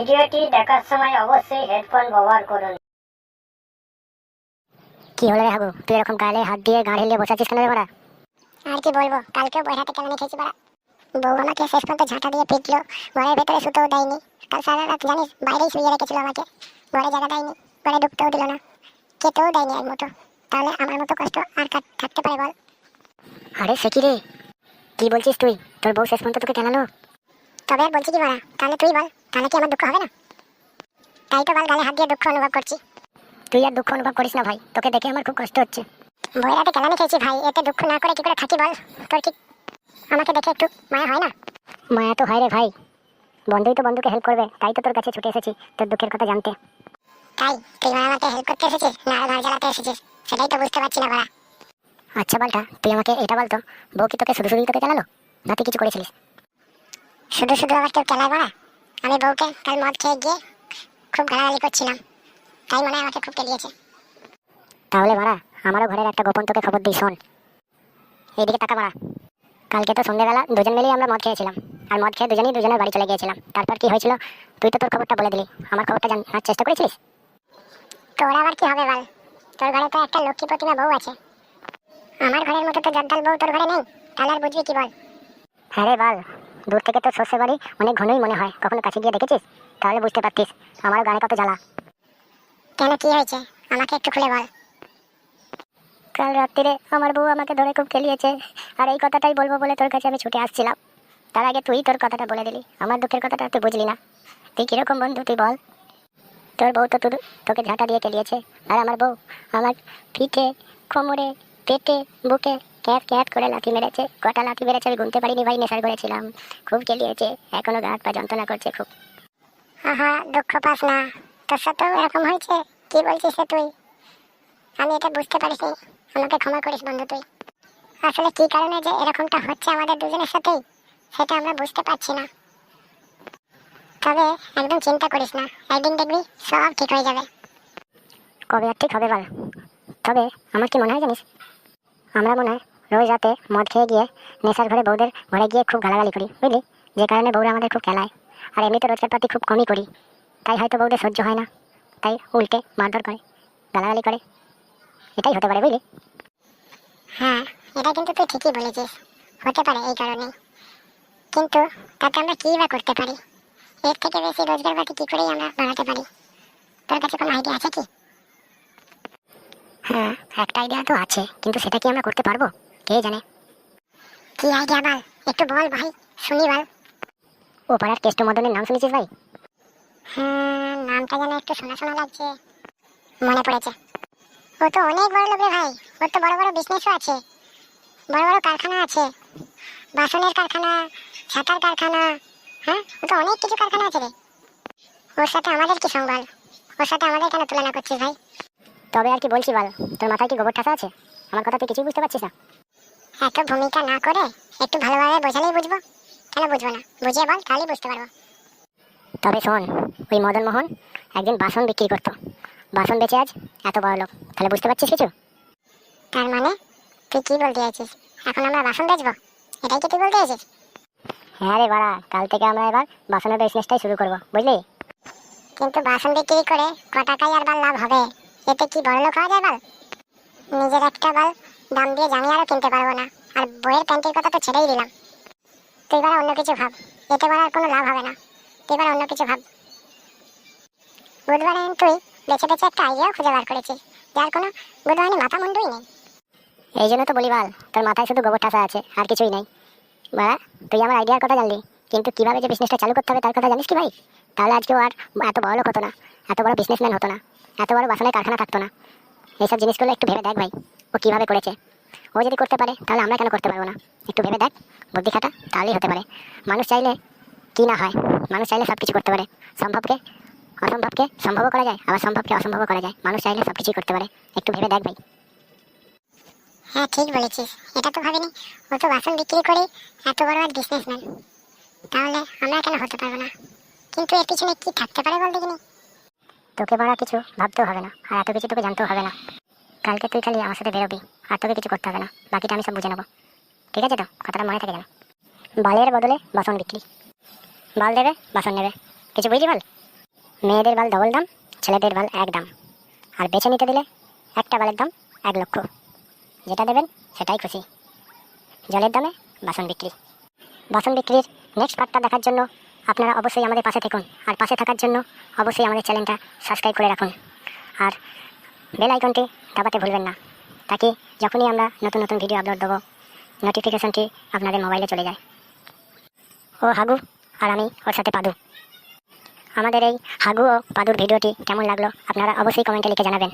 ভিডিওটি দেখার সময় অবশ্যই হেডফোন ব্যবহার করুন। কি হলো রে হাগু, তুই এরকম গালে হাত দিয়ে গাড় হিলিয়ে বসে আছিস কেন রে বাড়া? আর কি বলবো, কালকেও বই হাতে কেলানি খেয়েছি বাড়া। বউ আমাকে শেষ পর্যন্ত ঝাঁটা দিয়ে পিটলো, ঘরের ভেতরে শুতেও দেয়নি। কাল সারা রাত জানিস বাইরেই শুয়ে রেখেছিল আমাকে, ঘরে জায়গা দেয়নি, ঘরে ঢুকতেও দিল না, খেতেও দেয়নি এক মতো। তাহলে আমার মতো কষ্ট আর থাকতে পারে বল? আরে সে কি রে, কি বলছিস তুই? তোর বউ শেষ পর্যন্ত তোকে কেনালো? তবে আর বলছি কি বাড়া, তাহলে তুই বল, তাহলে কি আমার দুঃখ হবে না? তাই তো বল, গালে হাত দিয়ে দুঃখ অনুভব করছি। তুই আর দুঃখ অনুভব করিস না ভাই, তোকে দেখে আমার খুব কষ্ট হচ্ছে। বই হাতে কেলানি খেয়েছি ভাই, এতে দুঃখ না করে কি করে থাকি বল? তোর কি আমাকে দেখে একটু মায়া হয় না? মায়া তো হয় রে ভাই, বন্ধুই তো বন্ধুকে হেল্প করবে, তাই তো তোর কাছে ছুটে এসেছি তোর দুঃখের কথা জানতে। তাই তুই আমাকে হেল্প করতে এসেছিস না আর ঘর জ্বালাতে এসেছিস, সেটাই তো বুঝতে পারছি না বাড়া। আচ্ছা বালটা, তুই আমাকে এটা বলতো, বউ কি তোকে শুধু শুধুই তোকে কেনালো, না তুই কিছু করেছিলিস? শুধু শুধু আবার কেউ কেলায় বাড়া? আমি বউকে কাল মদ খেয়ে গিয়ে খুব গালাগালি করছিলাম, তাই মনে হয় আমাকে খুব কেলিয়েছে। তাহলে বাড়া, আমারও ঘরের একটা গোপন তোকে খবর দিই, শোন। এইদিকে টাকা বাড়া, কালকে তো সন্ধ্যেবেলা দুজন মিলেই আমরা মদ খেয়েছিলাম, আর মদ খেয়ে দুজনেই দুজনের বাড়ি চলে গিয়েছিলাম। তারপর কি হয়েছিল তুই তো তোর খবরটা বলে দিলি, আমার খবরটা জানার চেষ্টা করেছিলিস? তোর আবার কি হবে বল? তোর ঘরে তো একটা লক্ষ্মী প্রতিমা বউ আছে, আমার ঘরের মতো তো জঞ্জাল বউ তোর ঘরে নেই, তাহলে আর বুঝবি কি বল? হ্যাঁ রে বাল, দূর থেকে তোর শ্বশুর বাড়ি অনেক ঘনই মনে হয়, কখনো কাছে গিয়ে দেখেছিস? তাহলে বুঝতে পারতিস আমারও গানে কত জ্বালা। কেন, কি হয়েছে আমাকে একটু খুলে বল। কাল রাত্রিরে আমার বউ আমাকে ধরে খুব খেলিয়েছে, আর এই কথাটাই বলবো বলে তোর কাছে আমি ছুটে আসছিলাম। তার আগে তুই তোর কথাটা বলে দিলি, আমার দুঃখের কথাটা তুই বুঝলি না। তুই কিরকম বন্ধু তুই বল? তোর বউ তো তোকে ঝাঁটা দিয়ে খেলিয়েছে, আর আমার বউ আমার পিঠে, কোমরে, পেটে, বুকে ক্যাট ক্যাট করে লাথি মেরেছে। কটা লাথি মেরেছে আমি গুনতে পারিনি ভাই, নেশার করেছিলাম। খুব খেলিয়েছে, এখনো গা হাত পা যন্ত্রণা করছে খুব। আহা, দুঃখ পাস না, তোর সাথেও এরকম হয়েছে? কি বলছিস রে তুই? আমি এটা বুঝতে পারিনি, আমাকে ক্ষমা করিস বন্ধু তুই। আসলে কি কারণে যে এরকমটা হচ্ছে আমাদের দুজনের সাথেই, সেটা আমরা বুঝতে পারছি না। তবে একদম চিন্তা করিস না, একদিন দেখবি সব ঠিক হয়ে যাবে। কবে আর ঠিক হবে বল? তবে আমার কি মনে হয় জানিস, আমরা মনে হয় রোজ রাতে মদ খেয়ে গিয়ে নেশার ঘরে বউদের ঘরে গিয়ে খুব গালাগালি করি, বুঝলি? যে কারণে বউরা আমাদের খুব খেলায়। আর এমনিতে রোজগার পাতি খুব কমই করি, তাই হয়তো বউদের সহ্য হয় না, তাই উল্টে মারধর করে, গালাগালি করে। এটাই হতে পারে, বুঝলি? হ্যাঁ, এটা কিন্তু তুই ঠিকই বলেছিস, হতে পারে এই কারণেই। কিন্তু তাতে আমরা কি বা করতে পারি? এর থেকে বেশি রোজগার পাতি কি করেই আমরা বাড়াতে পারি? তোর কাছে কোনো আইডিয়া আছে কি? হ্যাঁ, একটা আইডিয়া তো আছে, কিন্তু সেটা কি আমরা করতে পারবো কে জানে। কি আইডিয়া বল, একটু বল ভাই, শুনি বল। ও পাড়ার কেষ্ট মদনের নাম শুনেছিস ভাই? হ্যাঁ, নামটা যেন একটু শোনা শোনা লাগছে, মনে পড়েছে। ও তো অনেক বড় লোক রে ভাই, ওর তো বড় বড় বিজনেসও আছে, বড় বড় কারখানা আছে, বাসনের কারখানা, ছাতার কারখানা। হ্যাঁ, ও তো অনেক কিছু কারখানা আছে রে। ওর সাথে আমাদের কি সংবাদ? ওর সাথে আমাদের কেন তুলনা করছিস ভাই? তবে আর কি বলছি বল, তোর মাথায় কি গোবর ঠাসা আছে? আমার কথা তুই কিছুই বুঝতে পারছিস না? এত ভূমিকা না করে একটু ভালোভাবে বোঝালেই বুঝবো। কেন বুঝবো না? বুঝিয়ে বল, তাহলেই বুঝতে পারবো। তবে শোন, ওই মদন মোহন একদিন বাসন বিক্রি করতো, বাসন বেচে আজ এত বড় লোক, তাহলে বুঝতে পারছিস কিছু? তার মানে তুই কি বলতে চাইছিস, এখন আমরা বাসন বেচবো? এটাই কি তুই বলতে চাইছিস? হ্যাঁ রে বাড়া, কাল থেকে আমরা এবার বাসনের বিজনেসটাই শুরু করবো, বুঝলি? কিন্তু বাসন বিক্রি করে ক টাকাই আর বাল লাভ হবে? এতে কি বড় লোক হওয়া যায় বল? নিজের একটা বাল দাম দিয়ে জানি আরো কিনতে পারবো না, আর বইয়ের প্যান্টের কথা তো ছেড়েই দিলাম। তুই এবার অন্য কিছু ভাব, এতে আর কোনো লাভ হবে না। তুই এবার অন্য কিছু ভাব। বুধবারে তুই বেছে বেছে একটা আইডিয়াও খুঁজে বার করেছিস, যার কোনো বুধবারে মাথা মুন্ডুই নেই। এই জন্য তো বলি বাল, তোর মাথায় শুধু গোবর ঠাসা আছে, আর কিছুই নেই। বাড়া, তুই আমার আইডিয়ার কথা জানলি, কিন্তু কিভাবে যে বিজনেসটা চালু করতে হবে তার কথা জানিস কি ভাই? তাহলে আজকেও আর এত বড় লোক হতো না, এত বড় বিজনেসম্যান হতো না, এত বড় বাসনের কারখানা থাকতো না। এইসব জিনিসগুলো একটু ভেবে দেখ ভাই, ও কিভাবে করেছে। ও যদি করতে পারে তাহলে আমরা কেন করতে পারবো না? একটু ভেবে দেখ, বুদ্ধি খাটা, তাহলেই হতে পারে। মানুষ চাইলে কি না হয়, মানুষ চাইলে সব কিছু করতে পারে। সম্ভবকে অসম্ভবকে সম্ভবও করা যায়, আবার সম্ভবকে অসম্ভবও করা যায়। মানুষ চাইলে সব কিছুই করতে পারে, একটু ভেবে দেখ ভাই। হ্যাঁ, ঠিক বলেছিস, এটা তো ভাবিনি। ও তো বাসন বিক্রি করে এত বড় এক বিজনেসম্যান, তাহলে আমরা কেন হতে পারবো না? কিন্তু এর পিছনে কি থাকতে পারে বল দেখিনি। তোকে বাড়া কিছু ভাবতেও হবে না, আর এত কিছু তোকে জানতেও হবে না। কালকে তুই খালি আমার সাথে বেরোবি, আর তোকে কিছু করতে হবে না, বাকিটা আমি সব বুঝে নেবো। ঠিক আছে তো? কথাটা মনে থাকে যেন। বালের বদলে বাসন বিক্রি, বাল দেবে বাসন নেবে, কিছু বুঝলি বল? মেয়েদের বাল ডবল দাম, ছেলেদের বাল এক দাম। আর বেছে নিতে দিলে একটা বালের দাম 1 লক্ষ। যেটা দেবেন সেটাই খুশি। জলের দামে বাসন বিক্রি। বাসন বিক্রির নেক্সট পার্টটা দেখার জন্য আপনারা অবশ্যই আমাদের পাশে থাকুন। আর পাশে থাকার জন্য অবশ্যই আমাদের চ্যানেলটা সাবস্ক্রাইব করে রাখুন। আর বেল আইকনটি দাবাতে ভুলবেন না, তাকে যখনই আমরা নতুন নতুন ভিডিও আপলোড দেবো নোটিফিকেশনটি আপনাদের মোবাইলে চলে যায়। ও হাগু আর আমি ওর সাথে পাদু। আমাদের এই হাগু ও পাদুর ভিডিওটি কেমন লাগলো আপনারা অবশ্যই কমেন্টে লিখে জানাবেন।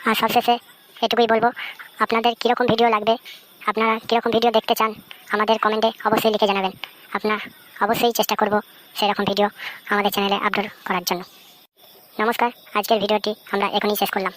আর সবশেষে এটুকুই বলবো, আপনাদের কীরকম ভিডিও লাগবে, আপনারা কীরকম ভিডিও দেখতে চান আমাদের কমেন্টে অবশ্যই লিখে জানাবেন। আপনার অবশ্যই চেষ্টা করব সেরকম ভিডিও আমাদের চ্যানেলে আপলোড করার জন্য। নমস্কার, আজকের ভিডিওটি আমরা এখনই শেষ করলাম।